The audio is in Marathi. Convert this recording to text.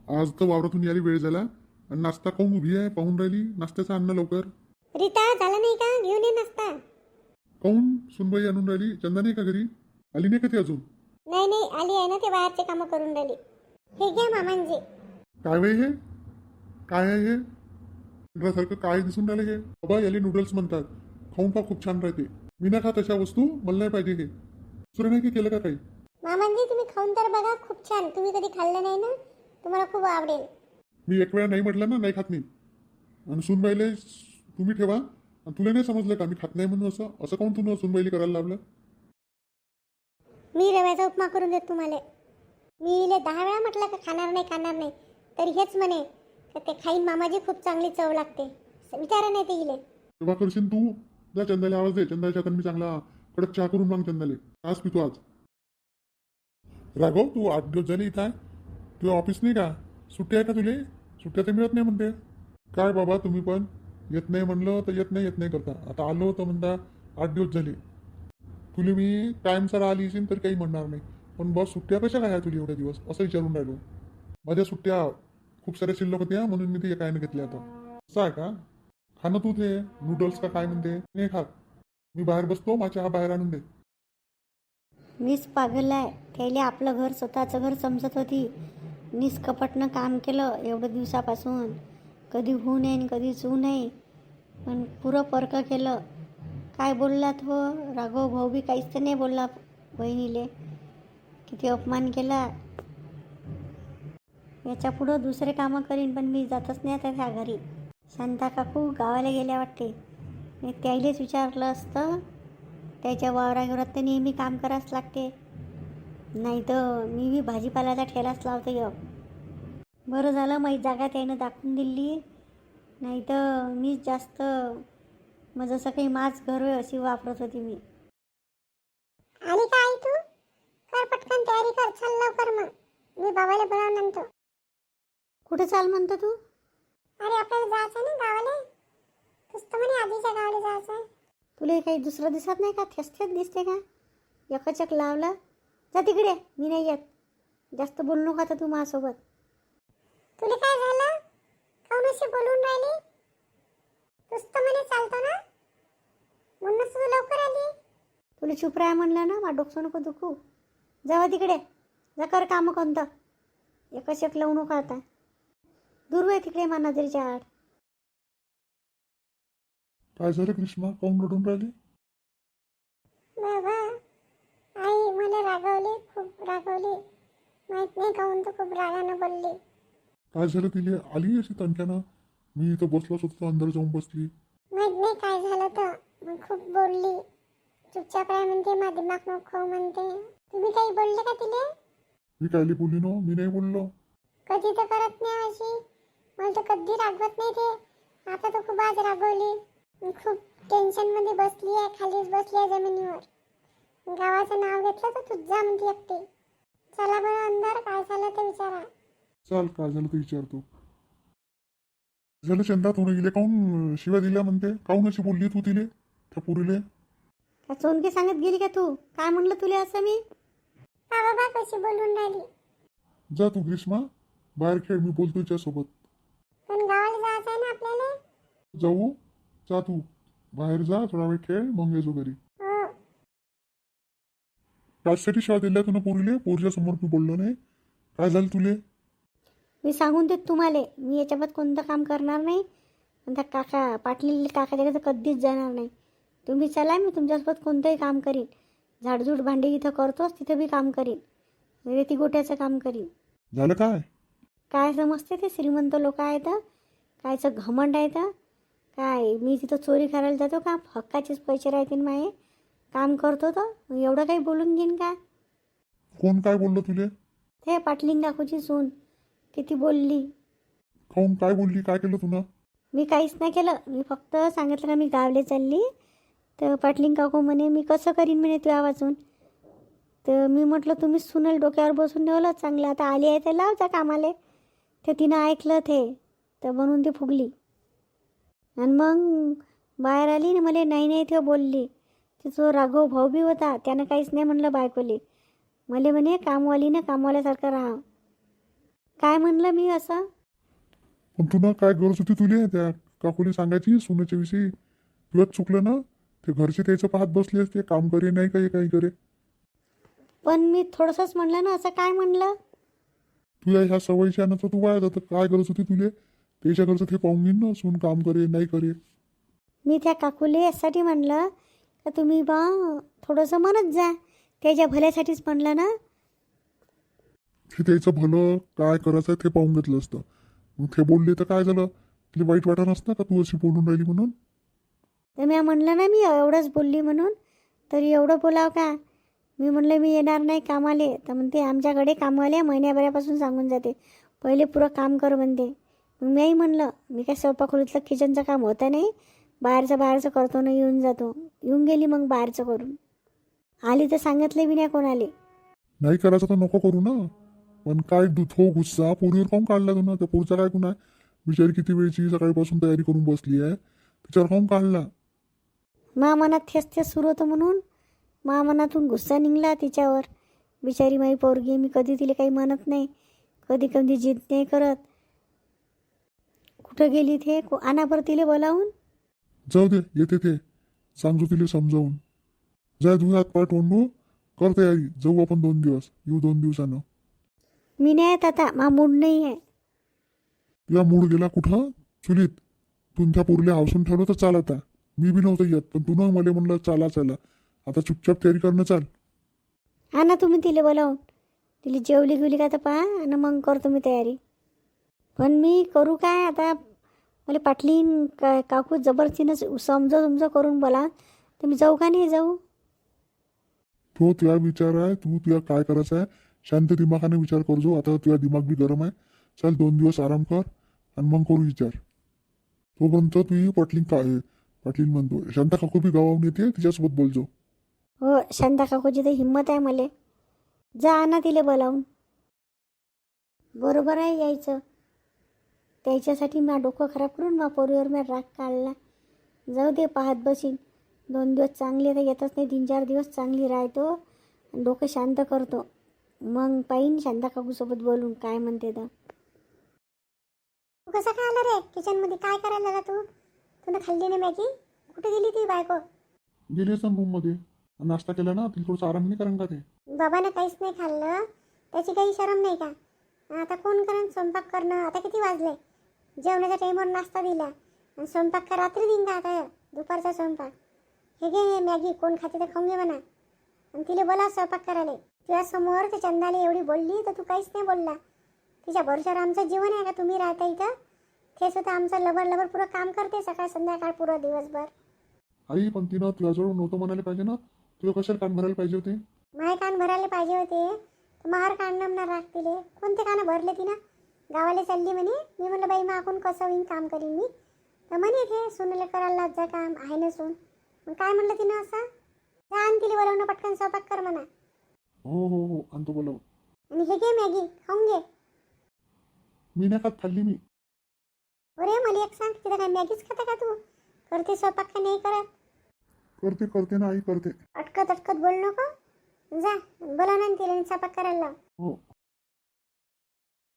आज तर वावरातून यायला वेळ झाला आणि नाश्ता खाऊन उभी आहे, पाहून राहिली नाश्त्याचं अन्न लवकर. रीता झालं नाही का? घेऊन ये नाश्ता. काहून सुनबाई आणून राहिली? चंदा नाही का घरी? आली नाही का ती अजून? नाही नाही आली आहे ना, ते बाहेरचे कामं करून राहिली. हे घ्या मामांजी. काय वय हे? काय आहे हे? सारखं काय दिसून राहिलं हे? बाबा याले नूडल्स म्हणतात. खाऊन पहा, खूप छान राहते. मी ना खात अशा वस्तू, मला नाही पाहिजे हे. दुसरं नाही की केलं का काही? मामांजी तुम्ही खाऊन तर बघा, खूप छान. तुम्ही कधी खाल्लं नाही ना, तुम्हाला खूप आवडेल. मी एक वेळा नाही म्हटलं ना, नाही खात मी. आणि सुनबाईले तुम्ही ठेवा. आणि तुला नाही समजलं का मी खात नाही म्हणून? असं असं काऊन तू सुनबाईले करायला लावलं? मी रव्याचा उपमा करून देत तुम्हाला. मी इले 10 वेळा म्हटलं का खाणार नाही खाणार नाही, तरी हेच म्हणे का ते खाईन मामाजी, खूप चांगली चव लागते. विचारा नाही ते इले. तेव्हा करशील तू. जा चंदाला आवाज दे. चंदाच्या हाताने मी चांगला कडक चहा करून माग चंदाले. आज पितो आज. राघव तू 8 दिवस झाले इथं आहे. तुझं ऑफिस नाही का? सुट्टी आहे का तुले? सुट्ट्या तर मिळत नाही म्हणते. काय बाबा तुम्ही पण येत नाही म्हणलं तर येत नाही करता. आता आलो तर म्हणता 8 दिवस झाले. तुले मी टाईमसर आली असेल तर काही म्हणणार नाही, पण बस सुट्ट्या कशा काय आहे तुला एवढे दिवस असं विचारून राहिलो. माझ्या सुट्ट्या खूप साऱ्या शिल्लक होत्या म्हणून मी ते काय नाही घेतल्या. आता असं आहे का? खा ना तू ते नूडल्स का काय म्हणते. नाही खात मी. बाहेर बसतो, माझ्या चहा बाहेर आणून दे. मीच पागल आहे. त्याला आपलं घर, स्वतःचं घर समजत होती. निष्कपटनं काम केलं एवढं दिवसापासून. कधी होऊ नये आणि कधीच होऊ नये, पण पुरं पर्क केलं. काय बोललात हो राघव भाऊ? बी काहीच तर नाही बोलला बहिणीले. किती अपमान केला. याच्या पुढं दुसरे कामं करीन, पण मी जातच नाही आता त्या घरी. शांता काकू गावाला गेल्या वाटते. मी त्याईलेच विचारलं असतं. त्याच्या वावराघरात तर नेहमी काम करावंच लागते, नाही तर मी बी भाजीपाल्याचा ठेलाच लावते. बरं झालं माझी जागा त्यानं दाखवून दिली, नाही तर मीच जास्त मग जसं काही माझ घर आहे अशी वापरत होती मी. आली का आई तू? कर पटकन तयारी कर, चल लवकर. मग मी बाबाला बोलावून आणतो. कुठे चाल म्हणतो तू? अरे आपल्याला जायचं ना गावाला. तूच तर म्हणे आधीच्या गावाला जायचं. तुला काही दुसरं दिसत नाही का? थेच दिसते का? एकचक लावला. जा तिकडे, मी नाही येत. जास्त बोलू नका आता तू माझ्यासोबत. तुला काय झालं? काऊन अशी बोलून राहिली? तूच तर म्हणे चालतो ना, म्हणूनच तू लवकर आली. तुला चुप राहा म्हणलं ना, माझं डोकं नको दुखू. जावा तिकडे, जा कर कामं कोणतं. एकच लावू नका आता. दूर आहे तिकडे मा नजरेच्या आड. काय झालं ग्रीष्मा? काऊन रडून राहिली? बाबा आई मला रागवली, खूप रागवली. माहित नाही काऊन तर खूप रागानं बोलली. काय झालं तिला? आली अशी तणक्यानं. मी इथं बसलोच होतो, अंदर जाऊन बसली. माहित नाही काय झालं तर मग खूप बोलली. चुपचाप राह म्हणते, माझा दिमाग नको खाऊ म्हणते. तुम्ही काही बोलले का तिले? मी कायली बोलली ना? मी नाही बोललो. कधी तर करत नाही अशी. मला तर कधी रागवत नाही ते. आता तर खूप आज रागवली. खूप टेन्शन मध्ये बसली आहे, खालीच बसली आहे जमिनीवर. गावाचं नाव घेतलं तर तू जा म्हणते एकटी. चला बरं अंदर, काय झालं ते विचारा. चाल, काय झालं ते विचारतो. झालं चंदा, थोडं गेले काऊन शिव्या दिल्या म्हणते? काऊन अशी बोलली तू तिले, त्या पुरीले? का चोनके सांगत गेली का तू? काय म्हणलं तुला असं मी? बाबा कशी बोलून राहिली. जा तू ग्रीष्मा, बाहेर खेळ, मी बोलतो तिच्यासोबत. पण गावाला जायचं आहे ना आपल्याला. जाऊ, जा तू बाहेर जा, थोडा वेळ खेळ, मग येजो घरी. हो. त्यासाठी शिव्या दिल्या तुला पोरीले? पोरीच्या समोर मी बोललो नाही. काय झालं तुले? मी सांगून देत तुम्हाला, मी याच्याबाबत कोणतं काम करणार नाही. आणि त्या काका पाटील काकाच्या तर कधीच जाणार नाही. तुम्ही चला, मी तुमच्यासोबत कोणतंही काम करीन. झाडझूड भांडी इथं करतोच, तिथं बी काम करीन. रेती गोट्याचं काम करीन. झालं काय? काय समजते ते श्रीमंत लोक आहेत, कायचं घमंड आहेत. काय मी तिथं चोरी करायला जातो का? हक्काचेच पैसे राहतील माये. काम करतो तर एवढं काही बोलून घेईन का? कोण काय बोललं तुले? ते पाटलिंग काकूची सून किती बोलली. काऊन काय बोलली? काय केलं तुला? मी काहीच नाही केलं. मी फक्त सांगितलं का मी गावले चालली. तर पाटलिंग काकू म्हणे मी कसं करीन म्हणे तुझ्या वाचून. तर मी म्हटलं तुम्ही सुनल डोक्यावर बसून ठेवलं चांगलं, आता आली आहे तर लावचा कामाले. ते तिनं ऐकलं ते, तर म्हणून ती फुगली. आणि मग बाहेर आली ना, मला नाही नाही ते बोलली. तिचं राघव भाऊ बी होता, त्यानं काहीच नाही म्हणलं बायकोले. मला म्हणे कामवाली ना कामवाल्यासारखं राहा. काय म्हणलं मी असं? पण तुला काय गरज होती तुले त्या काकुली सांगायची सुनेच्या विषयी? तुलाच चुकलं ना. ते घरचे त्याचं पाहत बसले असते, काम करे नाही काही करे. पण मी थोडंसंच म्हणलं ना, असं काय म्हणलं? तुझ्या ह्या सवयीच्या ना तर तू वाया जातं. काय गरज होती तुले? त्याच्या घरचं ते पाहून घेईन ना, सून काम करे नाही करे. मी त्या काकूले यासाठी म्हणलं का तुम्ही बा थोडंसं म्हणत जा, त्याच्या भल्यासाठीच म्हणलं ना. ते त्याचं भलं काय करायचं ते पाहून घेतलं असतं. मग ते बोलले तर काय झालं? तिला वाईट वाटत नसतं का तू अशी बोलून राहिली म्हणून? तर मी म्हणलं ना, मी एवढंच बोलली म्हणून, तरी एवढं बोलाव का? मी म्हणलं मी येणार नाही कामाले, तर म्हणते आमच्याकडे कामवाले महिन्याभरापासून सांगून जाते पहिले पुरं काम कर म्हणते. मग मीही म्हणलं मी काय स्वयंपाकखोलीतलं किचनचं काम होतं नाही, बाहेरचं करतो ना, येऊन जातो. येऊन गेली मग बाहेरचं करून. आली तर सांगितले बी नाही कोणाले. नाही करायचं तर नको करू ना. पण काय दुथो गुस्सा पोरीवर काऊन काढला तू ना? त्या पोरीचा काय गुन्हा आहे? बिचारी किती वेळची सकाळीपासून तयारी करून बसली आहे, तिच्यावर काऊन काढला? मा मनात तेच सुरू होतं म्हणून मा मनातून गुस्सा निघला तिच्यावर. बिचारी माई पोरगी, मी कधी तिला काही म्हणत नाही, कधी कधी जिद नाही करत. कुठं गेली ते आणा बरं तिला बोलावून. जाऊ दे, येते ते सांगतो तिला समजावून. जाय धुई हात पाय तोंडू, कर तयारी, जाऊ आपण 2 दिवस, येऊ 2 दिवसानं. मी नाही येत आता, मा मूड नाही आहे. तुला मूड गेला कुठं? चुलीत. तू त्या पोरीला हावसून ठेवलं तर चाल आता. मी बी नव्हतं येत, पण तू ना मला म्हणलं चला. आता चुपचाप तयारी करणं चाल. आणा तुम्ही तिला बोलावून. तिला जेवली गेली का तर पहा, आणि मग करतो मी तयारी. पण मी करू काय आता? मला पाटलीन काकू जबरदस्तीनं समजं करून बोला, तर मी जाऊ का नाही जाऊ? तो तुला विचार आहे, तू तुला काय करायचं आहे शांत दिमागाने विचार करजो. आता तुझा दिमाग बी गरम आहे. चल 2 दिवस आराम कर आणि मग करू विचार. तोपर्यंत तू पाटील म्हणतो शांता काकू बी गावाहून येते, तिच्यासोबत बोलजो. हो, शांता काकूची तर हिंमत आहे मला. जा आणा तिला बोलावून. बरोबर आहे यायचं. त्याच्यासाठी मी डोकं खराब करून मा पोरीवर मी राग काढला. जाऊ दे, पाहत बसीन. 2 दिवस चांगले तर येतच नाही, 3-4 दिवस चांगली राहतो आणि डोकं शांत करतो. मग पाहीन शांता काकूसोबत बोलून काय म्हणते तर. कसं काय आलं रे किचनमध्ये? काय करायला लागा तू? तुला खाल्ली नाही मॅगी? कुठे गेली ती बायको? गेली असं रूम मध्ये, नाश्ता केला ना, तिला थोडंसं आराम नाही करण का ते? बाबानं काहीच नाही खाल्लं, त्याची काही शरम नाही का? आता कोण करण स्वयंपाक करणं? आता किती वाजले? जेवणाच्या टाईमवर नाश्ता दिला आणि स्वयंपाक का रात्री देईन का आता? दुपारचा स्वयंपाक हे घे, हे मॅगी कोण खाते तर खाऊन घे म्हणा. आणि तिला बोला स्वयंपाक करायला. तुझ्यासमोर ते चंदाले एवढी बोलली तर तू काहीच नाही बोलला. तिच्या भरोशावर आमचं जीवन आहे का? तुम्ही राहता इथं, ते सुद्धा आमचं लबर पुरं काम करते, सकाळ संध्याकाळ पुरं दिवसभर. आई पण तिनं तुझ्याजवळ नव्हतं म्हणायला पाहिजे ना? तुला कशाला कान भरायला पाहिजे होते? माय कान भरायला पाहिजे होते तर महार काढणं म्हणा राग तिले. कोणते कानं भरले तिनं? गावाला चालली म्हणे. मी म्हणलं बाई माकून कसं होईन काम करीन मी. तर म्हणे ते सुनेला करायला लाज जा काम आहे ना सून. मग काय म्हणलं तिनं असं? जा आण तिला बोलावणं, पटकन स्वयंपाक कर म्हणा. हो आणतो बोलाव. आणि हे घे मॅगी खाऊन घे. मी नाही खात, खाल्ली मी. अरे मला एक सांग, तिथं काय मॅगीच खाता का तू? करते स्वयंपाक का नाही करत? करते ना आई, करते. अटकत बोल नको. जा बोलाव ना तिला स्वयंपाक करायला लाव. हो